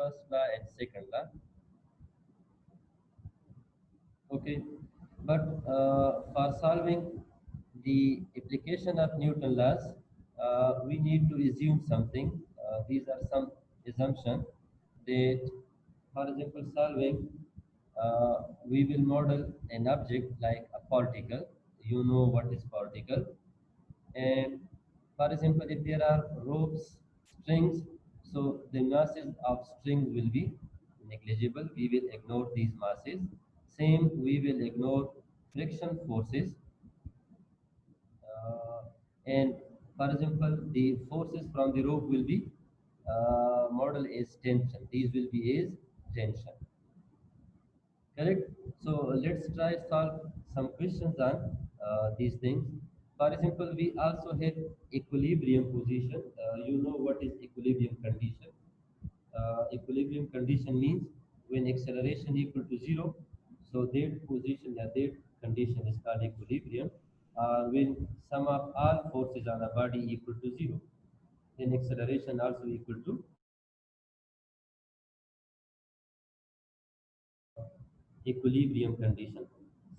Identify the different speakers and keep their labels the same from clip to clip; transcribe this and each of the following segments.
Speaker 1: first law and second law. Okay, but for solving the application of Newton laws, we need to assume something. These are some assumptions that, for example, solving, we will model an object like a particle. You know what is particle. And for example, if there are ropes, strings, so the masses of strings will be negligible. We will ignore these masses. Same, we will ignore friction forces. And for example, the forces from the rope will be model as tension. These will be as tension. Correct. So let's try solve some questions on these things. For example, we also have equilibrium position. You know what is equilibrium condition. Equilibrium condition means when acceleration equal to zero, so that position, that condition is called equilibrium. When sum of all forces on a body equal to zero, then acceleration also equal to equilibrium condition.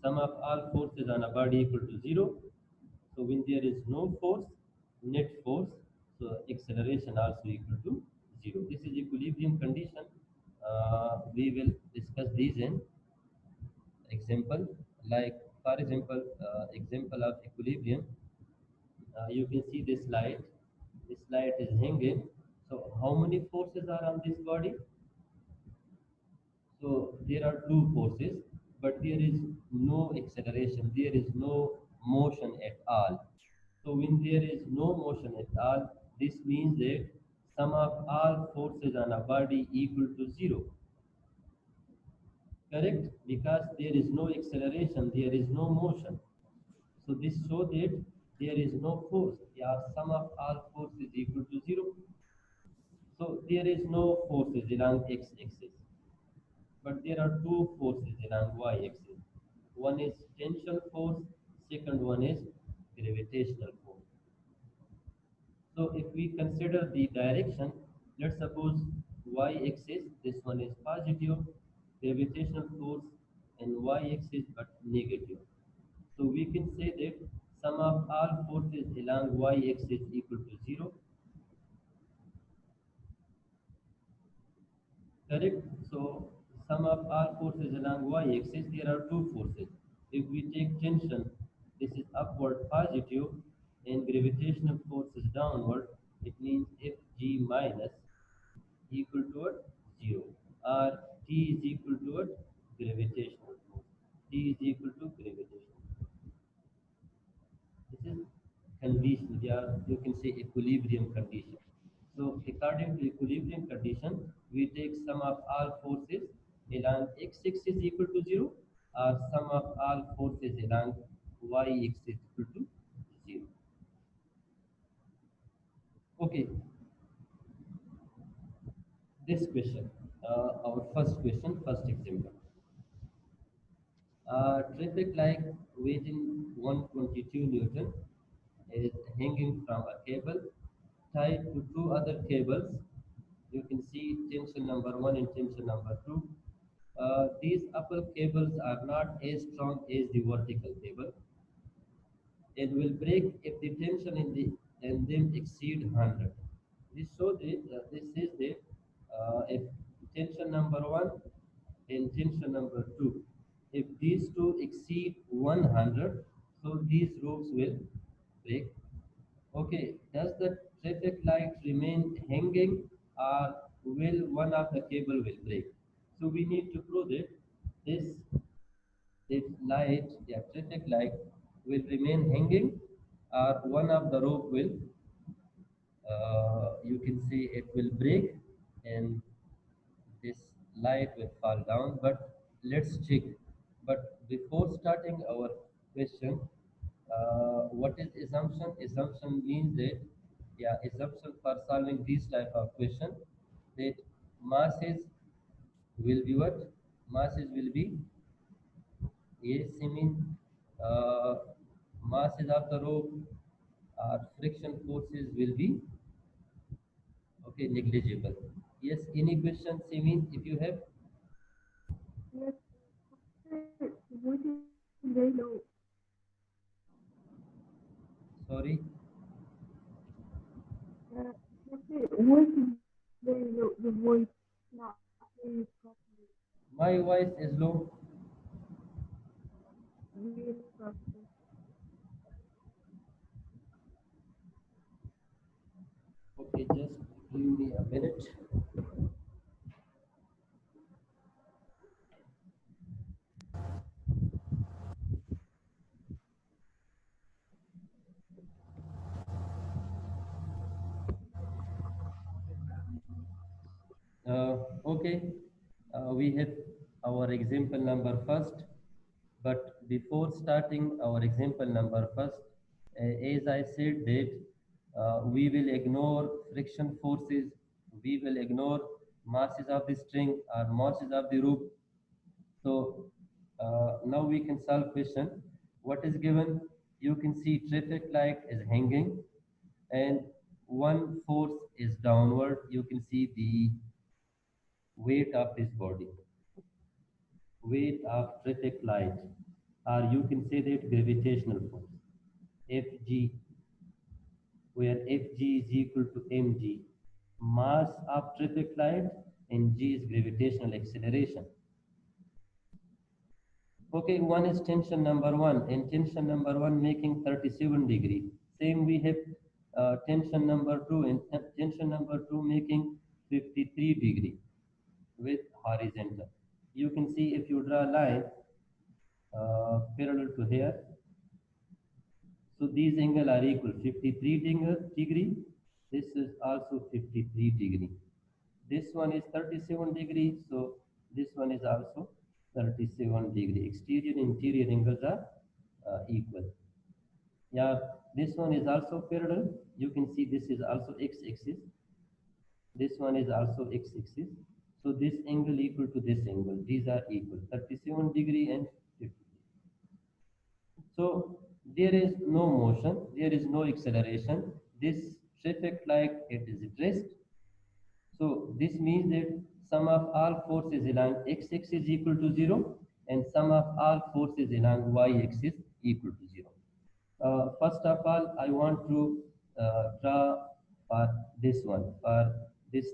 Speaker 1: Sum of all forces on a body equal to zero. So when there is no force, net force, so acceleration also equal to zero. This is equilibrium condition. We will discuss these in example. Like for example, example of equilibrium. You can see this light. This light is hanging. So how many forces are on this body? So there are two forces, but there is no acceleration, there is no motion at all. So when there is no motion at all, this means that sum of all forces on a body equal to zero. Correct? Because there is no acceleration, there is no motion. So this shows that there is no force. Yeah, sum of all forces equal to zero. So there is no forces along x-axis. But there are two forces along y-axis. One is tensile force, second one is gravitational force. So if we consider the direction, let's suppose y-axis, this one is positive, gravitational force, and y-axis but negative. So we can say that sum of all forces along y-axis equal to zero. Correct? So sum of all forces along y-axis, there are two forces. If we take tension, this is upward positive, and gravitational force is downward. It means Fg minus equal to what? 0. Or T is equal to what? Gravitational force. T is equal to gravitational force. This is condition, yeah, you can say equilibrium condition. So according to equilibrium condition, we take sum of all forces along x-axis equal to 0 or sum of all forces along y-axis equal to 0. Okay, this question, our first question, first example. Traffic light weighing 122 Newton is hanging from a cable tied to two other cables. You can see tension number 1 and tension number 2. These upper cables are not as strong as the vertical cable and will break if the tension in them exceed 100. This says that if tension number 1 and tension number 2, if these two exceed 100, so these ropes will break. Okay, does the traffic light remain hanging or will one of the cable will break? So we need to prove that this this light, the traffic light, will remain hanging or one of the rope will, you can see it will break and this light will fall down. But let's check. But before starting our question, what is assumption? Assumption means that, yeah, assumption for solving this type of question, that masses will be what? Masses will be, yes, I mean, uh, masses of the rope or friction forces will be, okay, negligible. Yes, any questions, Simi, if you have?
Speaker 2: Yes, the voice is very low.
Speaker 1: Sorry,
Speaker 2: The voice is very low. The voice not very properly.
Speaker 1: my voice is low.
Speaker 2: Very properly.
Speaker 1: Okay, just give me a minute. Okay, we have our example number first, but before starting our example number first, as I said that we will ignore friction forces, we will ignore masses of the string or masses of the rope. So now we can solve question. What is given? You can see traffic light is hanging and one force is downward. You can see the weight of this body, weight of traffic light, or you can say that gravitational force, Fg, where Fg is equal to mg, mass of traffic light, and g is gravitational acceleration. Okay, one is tension number one, and tension number one making 37 degree. Same we have tension number two, and tension number two making 53 degree with horizontal. You can see if you draw a line parallel to here, so these angles are equal 53 degree. This is also 53 degree. This one is 37 degree, so this one is also 37 degree. Exterior and interior angles are equal. Yeah, this one is also parallel. You can see this is also x-axis. This one is also x-axis. So this angle equal to this angle. These are equal, 37 degree and 50. So there is no motion, there is no acceleration. This traffic light it is at rest. So this means that sum of all forces along x-axis is equal to 0 and sum of all forces along y-axis equal to 0. First of all, I want to draw for this one, for this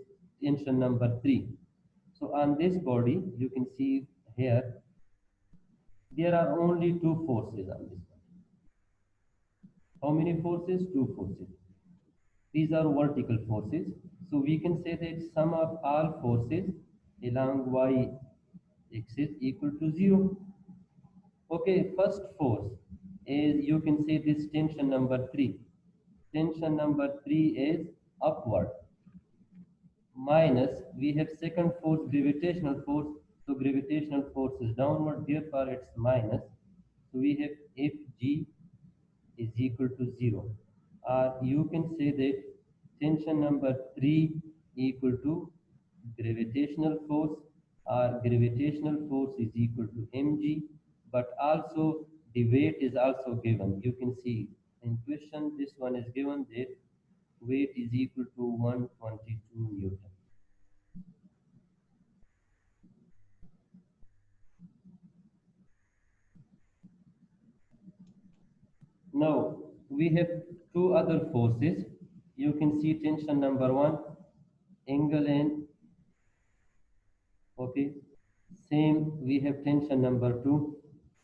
Speaker 1: tension number 3. So on this body, you can see here, there are only two forces on this body. How many forces? Two forces. These are vertical forces. So we can say that sum of all forces along y axis equal to 0. Okay, first force is, you can say this tension number 3. Tension number 3 is upward. Minus, we have second force, gravitational force. So gravitational force is downward, therefore it's minus. So we have Fg is equal to 0. Or you can say that tension number 3 equal to gravitational force, or gravitational force is equal to mg, but also the weight is also given. You can see in question this one is given that weight is equal to 122 Newton. Now we have two other forces. You can see tension number 1, angle and okay. Same we have tension number 2,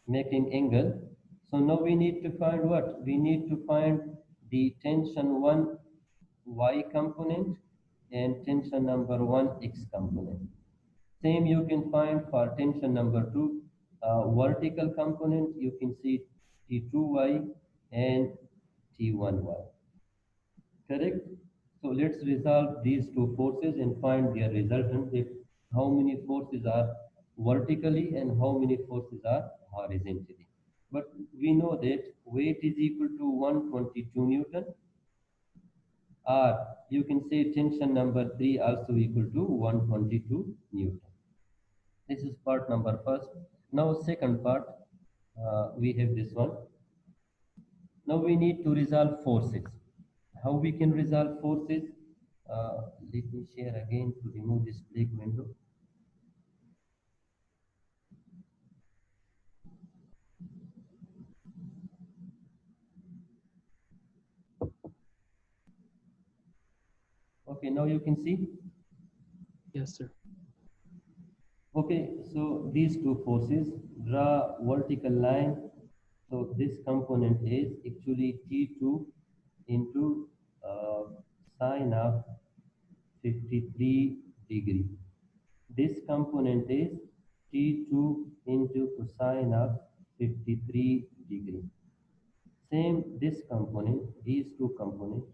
Speaker 1: making angle. So now we need to find what? We need to find the tension 1 y component and tension number 1 x component. Same you can find for tension number 2 vertical component. You can see T2y and T1y. Correct? So let's resolve these two forces and find their resultant, that how many forces are vertically and how many forces are horizontally. But we know that weight is equal to 122 Newton, or you can say tension number 3 also equal to 122 Newton. This is part number first. Now second part, we have this one. Now we need to resolve forces. How we can resolve forces? Let me share again to remove this black window. Okay, now you can see.
Speaker 3: Yes, sir.
Speaker 1: Okay, so these two forces, draw vertical line. So this component is actually T2 into sine of 53 degree. This component is T2 into cosine of 53 degree. Same this component, these two components.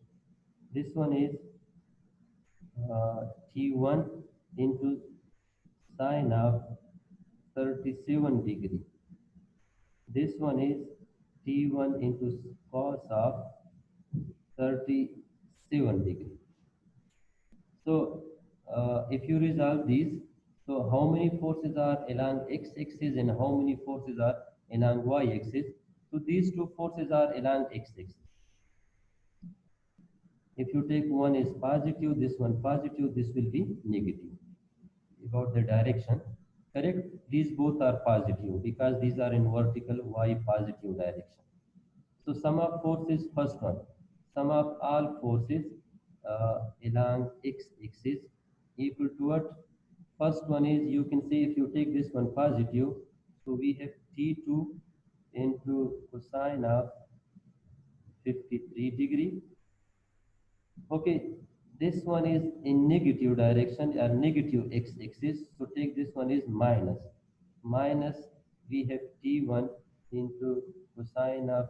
Speaker 1: This one is T1 into sine of 37 degree. This one is T1 into cos of 37 degree. So if you resolve these, so how many forces are along x-axis and how many forces are along y-axis? So these two forces are along x-axis. If you take one is positive, this one positive, this will be negative. About the direction, correct? These both are positive because these are in vertical y positive direction. So sum of forces, first one, sum of all forces along x-axis equal to what? First one is, you can see if you take this one positive, so we have T2 into cosine of 53 degree. Okay, this one is in negative direction or negative x-axis, so take this one is minus. Minus, we have T1 into cosine of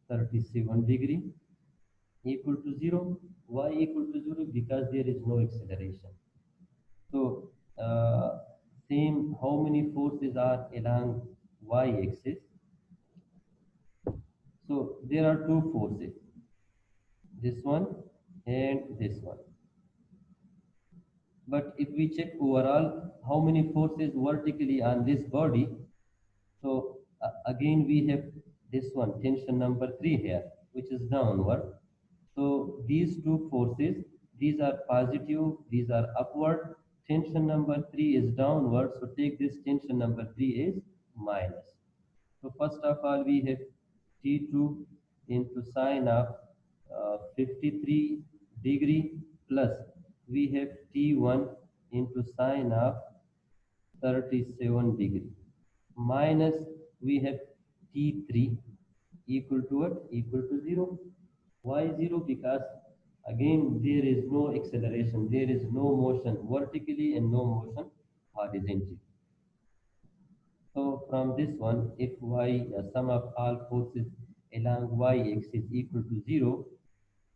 Speaker 1: 37 degree equal to 0. Why equal to 0? Because there is no acceleration. So, same, how many forces are along y-axis? So, there are two forces, this one and this one. But if we check overall, how many forces vertically on this body? So again, we have this one, tension number 3 here, which is downward. So these two forces, these are positive, these are upward. Tension number 3 is downward, so take this tension number 3 is minus. So first of all, we have T2 into sine of 53 degree plus we have T1 into sine of 37 degree minus we have T3 equal to what? Equal to 0. Why 0? Because again there is no acceleration, there is no motion vertically and no motion horizontally. So from this one, if y sum of all forces along y-axis equal to 0,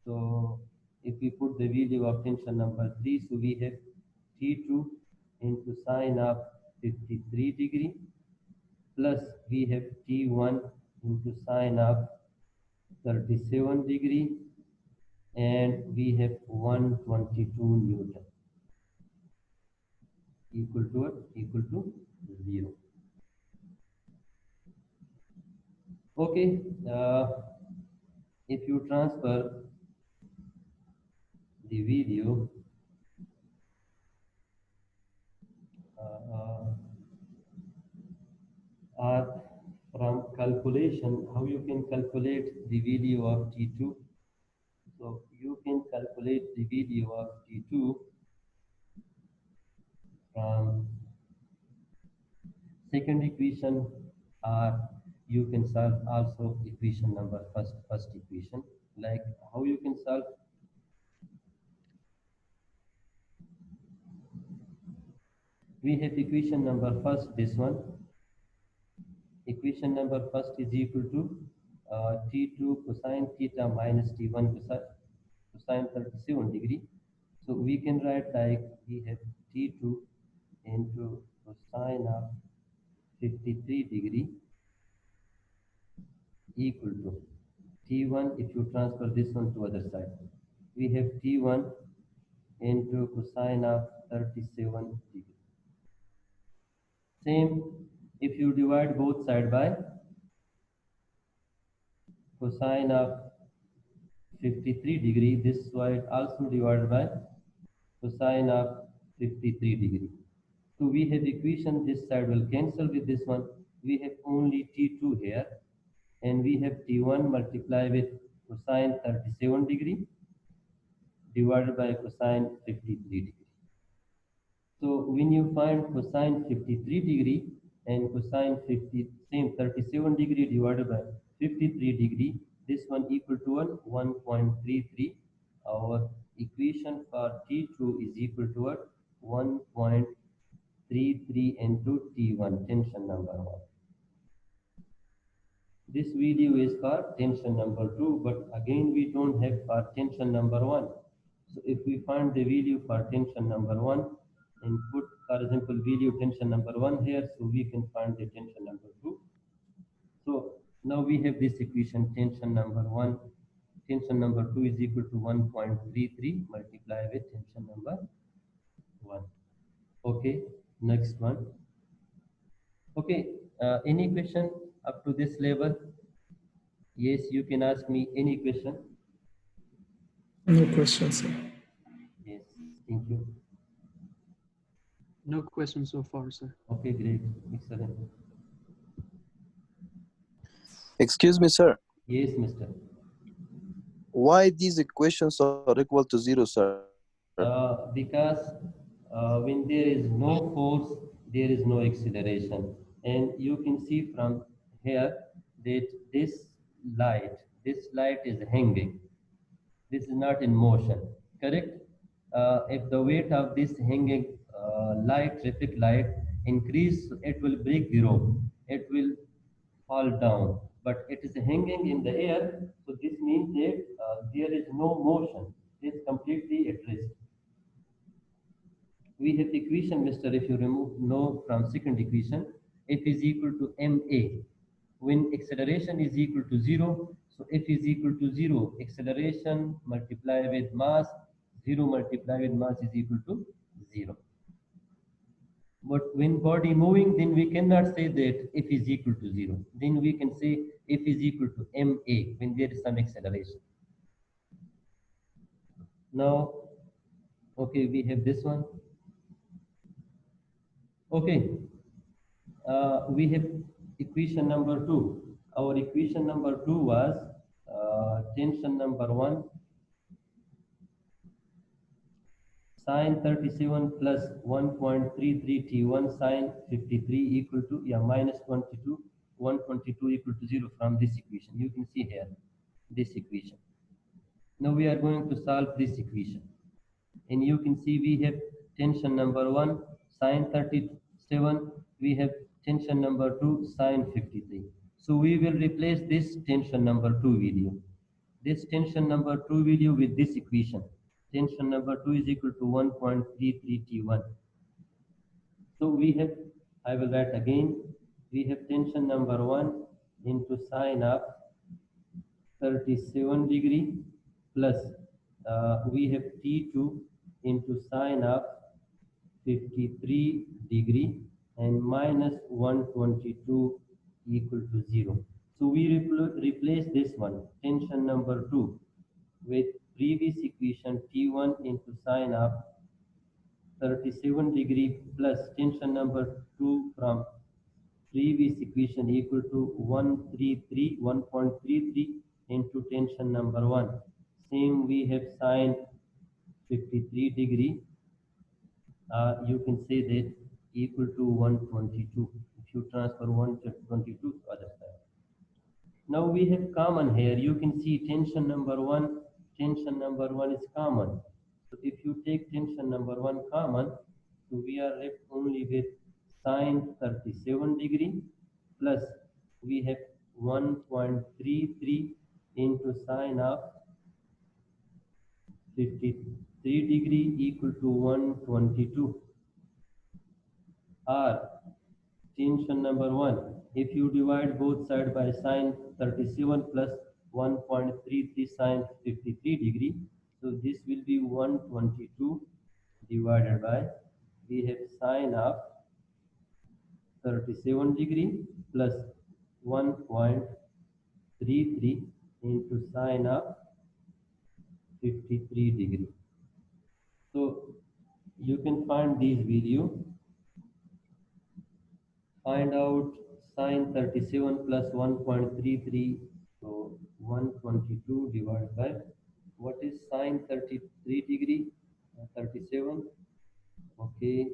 Speaker 1: so if we put the value of tension number 3, so we have T2 into sine of 53 degree plus we have T1 into sine of 37 degree and we have 122 Newton equal to what? Equal to 0. Okay, if you transfer the video or from calculation, how you can calculate the value of T2. So you can calculate the value of T2 from second equation or you can solve also equation number first equation. Like how you can solve? We have equation number first, this one. Equation number first is equal to T2 cosine theta minus T1 cosine 37 degree. So we can write like we have T2 into cosine of 53 degree equal to T1 if you transfer this one to other side. We have T1 into cosine of 37 degree. Same if you divide both side by cosine of 53 degree, this side also divided by cosine of 53 degree. So we have equation, this side will cancel with this one. We have only T2 here, and we have T1 multiplied with cosine 37 degree divided by cosine 53 degree. So when you find cosine 53 degree and cosine same 37 degree divided by 53 degree, this one equal to 1.33. Our equation for T2 is equal to 1.33 into T1, tension number 1. This video is for tension number 2, but again we don't have for tension number 1. So if we find the value for tension number 1 and put, for example, value tension number 1 here, so we can find the tension number 2. So now we have this equation, tension number 1, tension number 2 is equal to 1.33 multiplied with tension number 1. Okay, next one. Okay, any question up to this level? Yes, you can ask me any question.
Speaker 3: No questions, sir.
Speaker 1: Yes, thank you.
Speaker 3: No questions so far, sir.
Speaker 1: Okay, great, excellent.
Speaker 4: Excuse me, sir.
Speaker 1: Yes, mister.
Speaker 4: Why these equations are equal to 0, sir?
Speaker 1: Because when there is no force, there is no acceleration. And you can see from here that this light is hanging. This is not in motion, correct? If the weight of this hanging traffic light increase, it will break the rope. It will fall down, but it is hanging in the air. So this means that there is no motion. It is completely at rest. We have equation, mister, if you remove no from second equation, F is equal to ma. When acceleration is equal to 0, so F is equal to 0. Acceleration multiplied with mass, 0 multiplied with mass is equal to 0. But when body moving, then we cannot say that F is equal to 0. Then we can say F is equal to ma when there is some acceleration. Now, okay, we have this one. Okay, we have equation number 2. Our equation number 2 was tension number 1 sine 37 plus 1.33 T1 sine 53 equal to minus 22, 122 equal to 0 from this equation. You can see here this equation. Now we are going to solve this equation, and you can see we have tension number 1 sine 37, we have tension number 2 sine 53. So we will replace this tension number 2 value, with this equation. Tension number 2 is equal to 1.33 T1. So we have, I will write again, we have tension number 1 into sine of 37 degree plus we have T2 into sine of 53 degree and minus 122 equal to 0. So we replace this one, tension number 2, with previous equation T1 into sine of 37 degree plus tension number 2 from previous equation equal to 1.33 into tension number 1. Same we have sine 53 degree. You can say that equal to 122. If you transfer 122 to other side. Now we have common here. You can see tension number 1 is common. So if you take tension number 1 common, so we are left only with sine 37 degree plus we have 1.33 into sine of 53 degree equal to 122. Or tension number 1, if you divide both sides by sine 37 plus 1.33 sine 53 degree, so this will be 122 divided by, we have sine of 37 degree plus 1.33 into sine of 53 degree. So You can find these video. Find out sine 37 plus 1.33. So 122 divided by what is sine 33 degree? 37. Okay,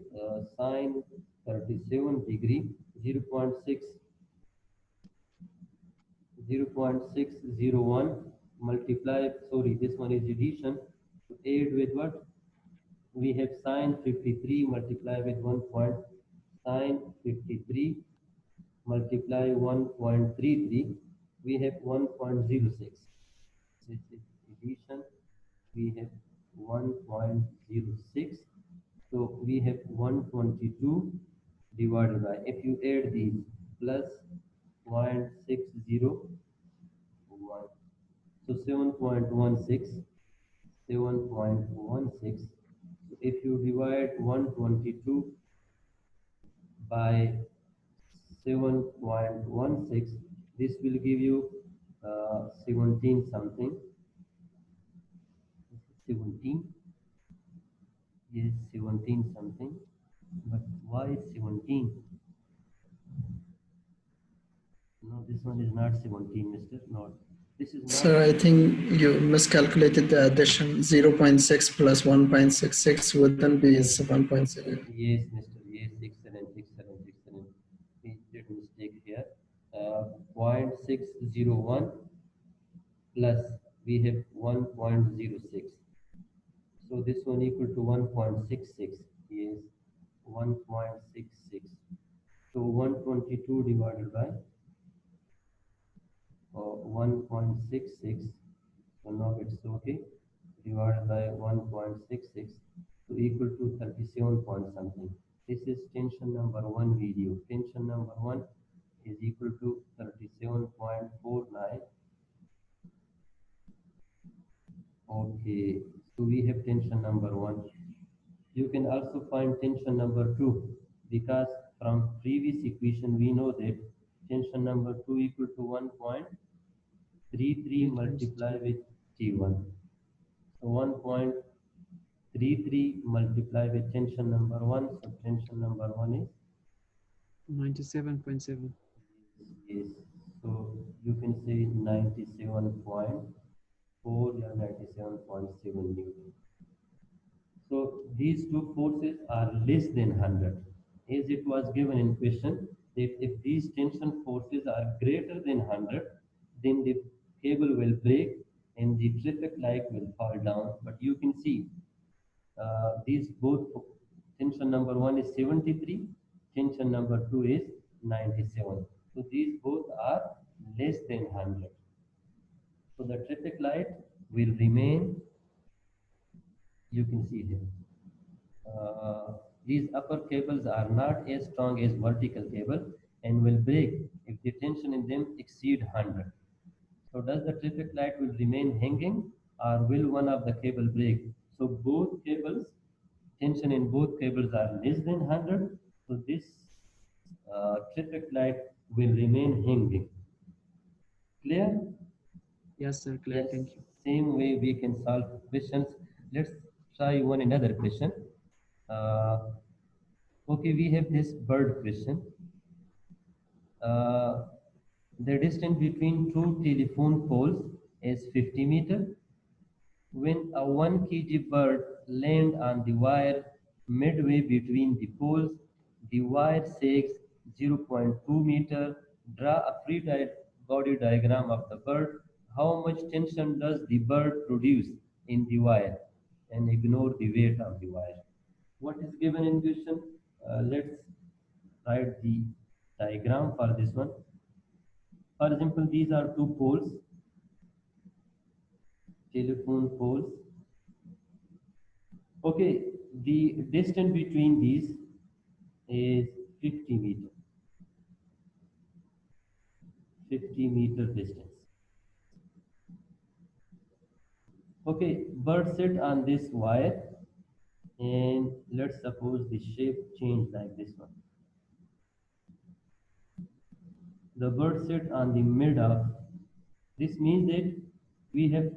Speaker 1: sine 37 degree 0.601 multiply, sorry, this one is addition. To add with what? We have sine 53 multiply with 1 point, sine 53 multiply 1.33, we have 1.06. This is addition, we have 1.06. So we have 122 divided by, if you add these, plus 0.601. So 7.16, 7.16. So if you divide 122 by 7.16, this will give you 17 something. 17, yes, 17 something. But why 17? No, this one is not 17, mister. Not. This is not.
Speaker 3: Sir, I think you miscalculated the addition. 0.6 plus 1.66 wouldn't be 1.7.
Speaker 1: Yes, mister. Yes, excellent, excellent, excellent. We did mistake here. 0.601 plus we have 1.06. So this one equal to 1.66. Yes, 1.66. So 122 divided by 1.66. So now it's okay. Divided by 1.66. So equal to 37 point something. This is tension number 1 video. Tension number 1 is equal to 37.49. Okay, so we have tension number 1. You can also find tension number 2 because from previous equation we know that tension number 2 equal to 1.33 multiply with T1. So 1.33 multiply with tension number 1. So tension number 1 is
Speaker 5: 97.7.
Speaker 1: yes. So you can say 97.4 or 97.7 Newton. So these two forces are less than 100. As it was given in question, that if these tension forces are greater than 100, then the cable will break and the traffic light will fall down. But you can see these both, tension number 1 is 73, tension number 2 is 97. So these both are less than 100. So the traffic light will remain, you can see here. These upper cables are not as strong as vertical cable and will break if the tension in them exceed 100. So does the traffic light will remain hanging or will one of the cable break? So both cables, tension in both cables are less than 100. So this traffic light will remain hanging. Clear?
Speaker 5: Yes, sir. Clear.
Speaker 1: Yes,
Speaker 5: Thank you.
Speaker 1: same way we can solve questions. Let's try one another question. Okay, we have this bird question. The distance between two telephone poles is 50 meters. When a 1 kg bird lands on the wire midway between the poles, the wire sags 0.2 meter. Draw a free body diagram of the bird. How much tension does the bird produce in the wire? And ignore the weight of the wire. What is given in question? Let's write the diagram for this one. For example, these are two poles, telephone poles. Okay, the distance between these is 50 meter. 50 meter distance. Okay, bird sit on this wire and let's suppose the shape change like this one. The bird sit on the mid of, this means that we have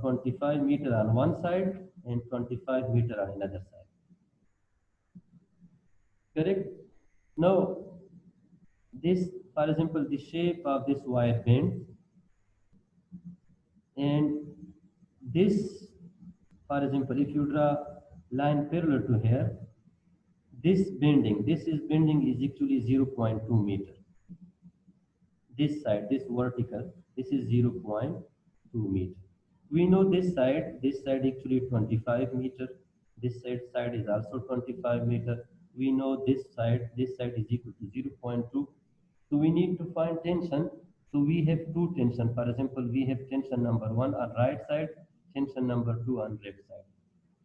Speaker 1: 25 meter on one side and 25 meter on another side. Correct? Now, this, for example, the shape of this wire bend, and this, for example, if you draw line parallel to here, this bending, this is bending is actually 0.2 meter. This side, this vertical, this is 0.2 meter. We know this side actually 25 meter. This side is also 25 meter. We know this side is equal to 0.2. So we need to find tension. So we have two tension. For example, we have tension number 1 on right side, tension number 2 on left side.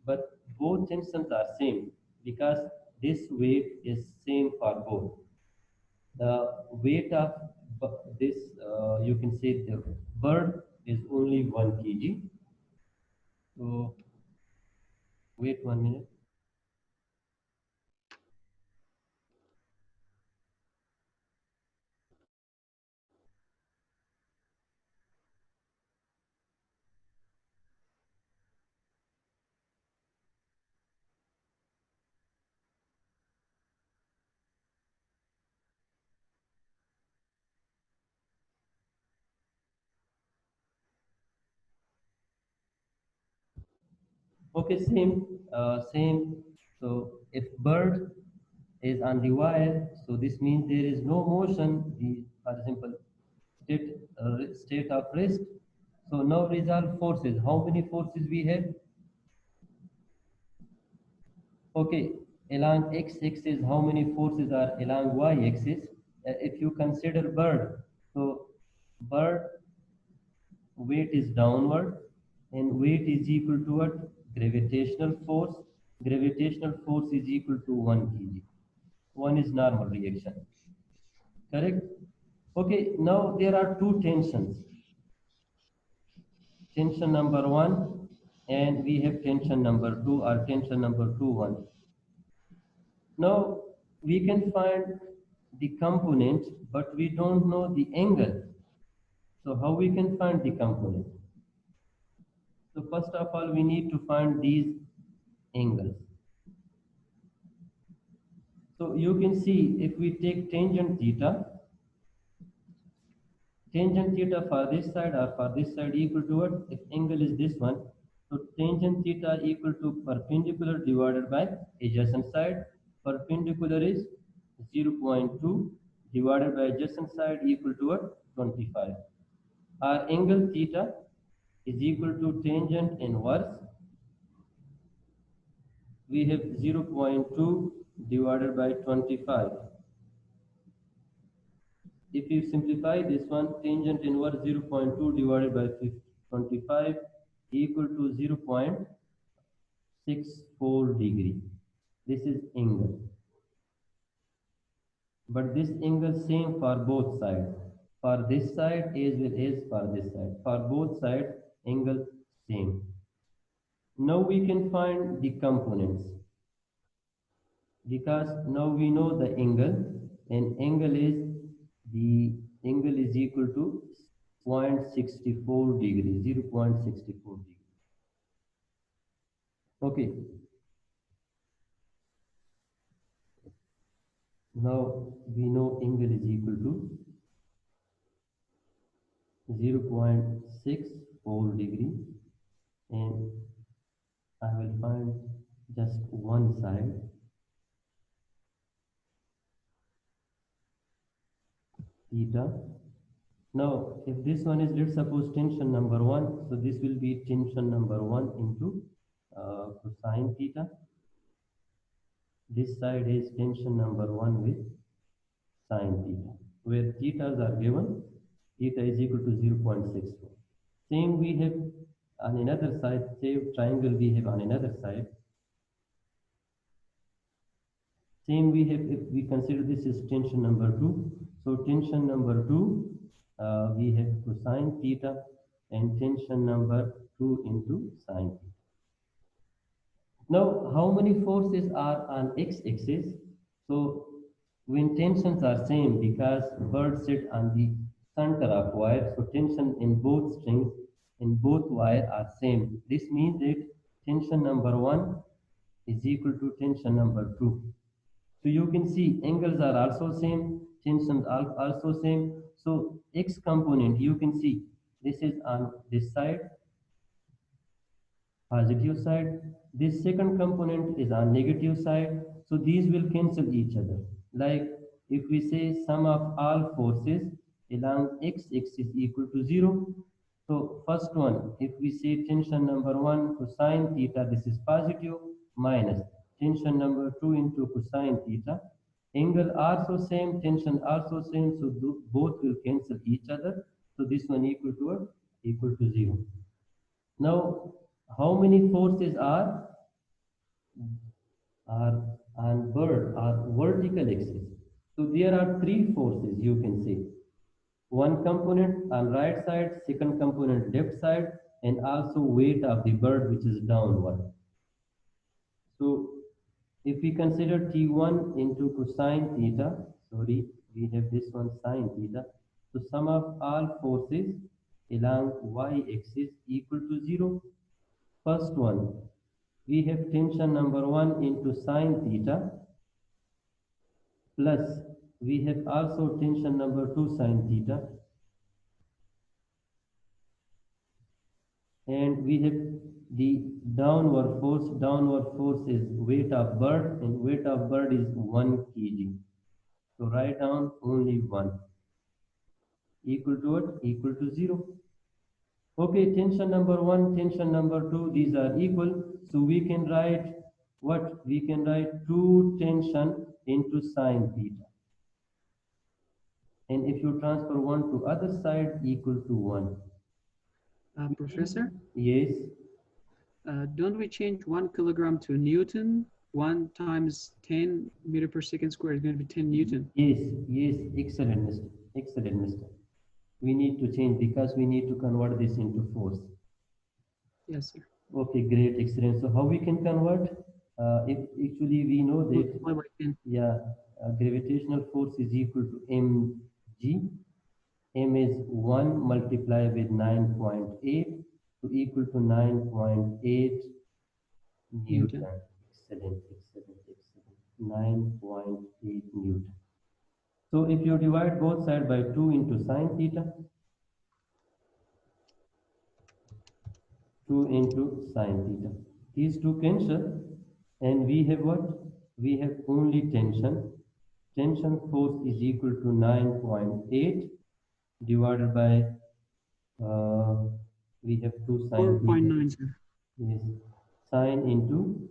Speaker 1: But both tensions are same because this weight is same for both. The weight of this, you can say the bird is only 1 kg. So wait 1 minute. Okay, same. So if bird is on the wire, so this means there is no motion. The, for example, state of rest. So now resolve forces. How many forces we have? Okay, along x-axis, how many forces are along y-axis? If you consider bird, so bird weight is downward and weight is equal to what? Gravitational force. Gravitational force is equal to 1 kg. 1 is normal reaction. Correct? Okay, now there are two tensions. Tension number 1 and we have tension number 2 or tension number 1. Now we can find the component, but we don't know the angle. So how we can find the component? So first of all, we need to find these angles. So you can see if we take tangent theta for this side or for this side equal to what? If angle is this one, so tangent theta equal to perpendicular divided by adjacent side. Perpendicular is 0.2 divided by adjacent side equal to what? 25. Our angle theta is equal to tangent inverse. We have 0.2 divided by 25. If you simplify this one, tangent inverse 0.2 divided by 25 equal to 0.64 degree. This is angle. But this angle same for both sides. For this side as well as for this side. For both sides, angle same. Now we can find the components. Because now we know the angle, and angle is equal to 0.64 degree, 0.64 degree. Okay. Now we know angle is equal to 0.64 degree, and I will find just one side. Theta. Now, if this one is, let's suppose tension number 1, so this will be tension number 1 into cosine theta. This side is tension number 1 with sine theta, where thetas are given. Theta is equal to 0.64. Same we have on another side, same triangle we have on another side. Same we have if we consider this is tension number 2. So tension number 2, we have cosine theta, and tension number 2 into sine theta. Now, how many forces are on x-axis? So when tensions are same, because birds sit on the center of wire, so tension in both strings, in both wire are same. This means that tension number 1 is equal to tension number 2. So you can see angles are also same, tensions are also same. So x component, you can see this is on this side, positive side. This second component is on negative side. So these will cancel each other. Like if we say sum of all forces along x-axis equal to 0. So first one, if we say tension number 1 cosine theta, this is positive, minus tension number 2 into cosine theta. Angle also same, tension also same, so both will cancel each other. So this one equal to what? Equal to 0. Now, how many forces are on bird are vertical axis? So there are three forces you can say. One component on right side, second component left side, and also weight of the bird which is downward. So if we consider T1 into cosine theta, sorry, we have this one sine theta. So sum of all forces along y-axis equal to 0. First one, we have tension number 1 into sine theta plus we have also tension number 2 sine theta, and we have the downward force is weight of bird, and weight of bird is 1 kg. So write down only 1 equal to what? Equal to 0. Okay, tension number 1, tension number 2, these are equal. So we can write what? We can write 2 tension into sine theta. And if you transfer 1 to other side, equal to 1.
Speaker 5: Professor,
Speaker 1: Yes,
Speaker 5: don't we change 1 kilogram to Newton? 1 times 10 meter per second squared is going to be 10 Newton.
Speaker 1: yes, excellent, mister. Excellent, mister. We need to change because we need to convert this into force.
Speaker 5: Yes, sir.
Speaker 1: Okay, great, excellent. So how we can convert? If actually we know that,
Speaker 5: Multiply by 10.
Speaker 1: yeah, gravitational force is equal to mg. M is 1 multiplied with 9.8, so equal to 9.8 Newton. Excellent. 9.8 Newton. So if you divide both sides by 2 into sine theta, 2 into sine theta. These two cancel, and we have what? We have only tension. Tension force is equal to 9.8 divided by, we have 2 sine theta.
Speaker 5: 4.9, sir.
Speaker 1: Yes, sine into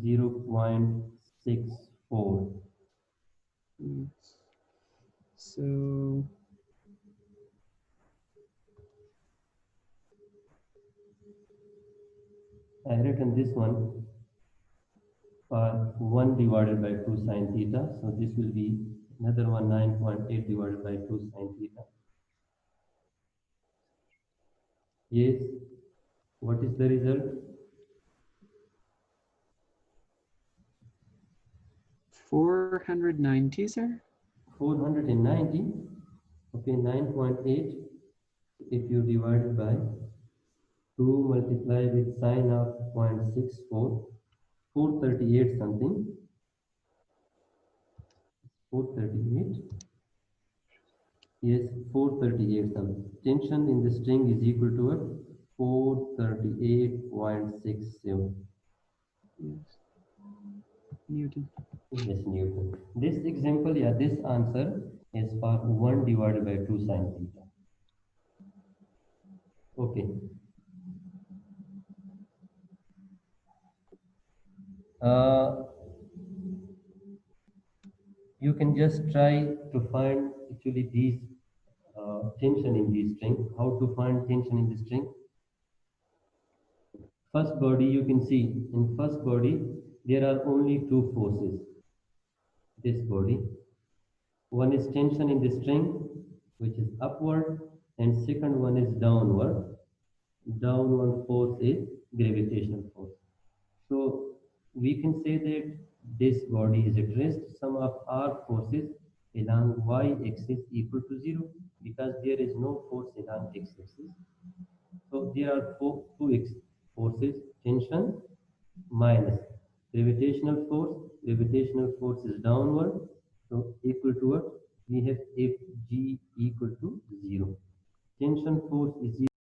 Speaker 1: 0.64.
Speaker 5: So
Speaker 1: I have written this one for 1 divided by 2 sine theta. So this will be another one, 9.8 divided by 2 sine theta. Yes, what is the result?
Speaker 5: 490, sir.
Speaker 1: 490. Okay, 9.8. If you divide it by 2 multiply with sine of 0.64, 438 something. 438. Yes, 438 something. Tension in the string is equal to what? 438.67.
Speaker 5: Yes. Newton.
Speaker 1: Yes, Newton. This example, yeah, this answer is for 1 divided by 2 sine theta. Okay. You can just try to find actually these tension in the string. How to find tension in the string? First body, you can see in first body there are only two forces. This body, one is tension in the string, which is upward, and second one is downward. Downward force is gravitational force. So we can say that this body is at rest. Sum of our forces along y-axis equal to 0 because there is no force along x-axis. So there are two forces: tension minus gravitational force gravitational force is downward, so equal to what? We have Fg equal to 0. Tension force is